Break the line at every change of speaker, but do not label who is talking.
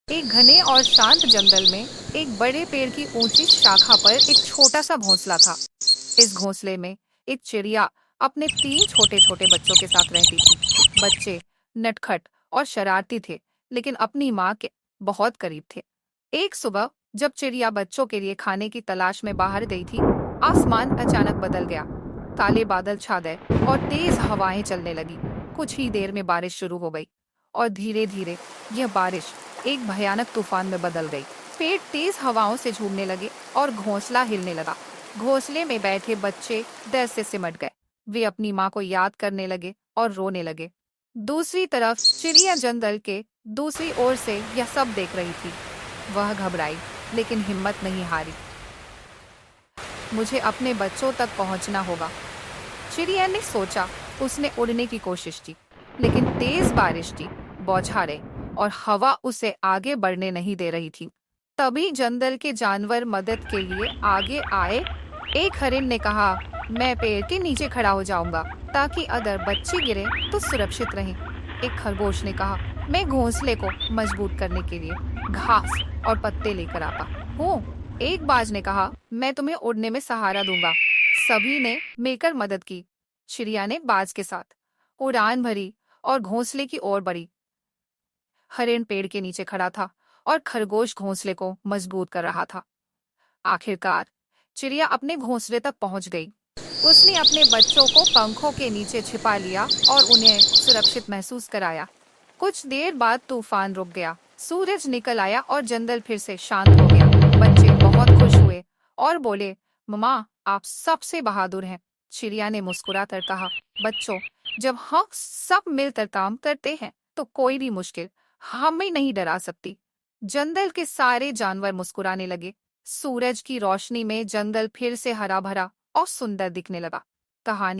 एक घने और शांत जंगल में एक बड़े पेड़ की ऊंची शाखा पर एक छोटा सा घोंसला था। इस घोंसले में एक चिड़िया अपने तीन छोटे छोटे बच्चों के साथ रहती थी। बच्चे नटखट और शरारती थे, लेकिन अपनी माँ के बहुत करीब थे। एक सुबह जब चिड़िया बच्चों के लिए खाने की तलाश में बाहर गई थी, आसमान अचानक बदल गया। काले बादल छा गए और तेज हवाएं चलने लगी। कुछ ही देर में बारिश शुरू हो गई और धीरे धीरे यह बारिश एक भयानक तूफान में बदल गई। पेड़ तेज हवाओं से झूमने लगे और घोंसला हिलने लगा। घोंसले में बैठे बच्चे डर से सिमट गए। वे अपनी माँ को याद करने लगे और रोने लगे। दूसरी तरफ चिड़िया जंगल के दूसरी ओर से यह सब देख रही थी। वह घबराई, लेकिन हिम्मत नहीं हारी। मुझे अपने बच्चों तक पहुंचना होगा, चिड़िया ने सोचा। उसने उड़ने की कोशिश की, लेकिन तेज बारिश थी, बौछारें और हवा उसे आगे बढ़ने नहीं दे रही थी। तभी जंगल के जानवर मदद के लिए आगे आए। एक हरिन ने कहा, मैं पेड़ के नीचे खड़ा हो जाऊंगा ताकि अगर बच्चे गिरे तो सुरक्षित रहें। एक खरगोश ने कहा, मैं घोंसले को मजबूत करने के लिए घास और पत्ते लेकर आता हूँ। एक बाज ने कहा, मैं तुम्हें उड़ने में सहारा दूंगा। सभी ने मिलकर मदद की। चिड़िया ने बाज के साथ उड़ान भरी और घोंसले की ओर बढ़ी। हरिण पेड़ के नीचे खड़ा था और खरगोश घोंसले को मजबूत कर रहा था। आखिरकार चिड़िया अपने घोंसले तक पहुंच गई। उसने अपने बच्चों को पंखों के नीचे छिपा लिया और उन्हें सुरक्षित महसूस कराया। कुछ देर बाद तूफान रुक गया, सूरज निकल आया और जंगल फिर से शांत हो गया। बच्चे बहुत खुश हुए और बोले, मम्मा, आप सबसे बहादुर हैं। चिड़िया ने मुस्कुराकर कहा, बच्चों, जब हम सब मिलकर काम करते हैं तो कोई भी मुश्किल हमें नहीं डरा सकती। जंगल के सारे जानवर मुस्कुराने लगे। सूरज की रोशनी में जंगल फिर से हरा भरा और सुंदर दिखने लगा। कहानी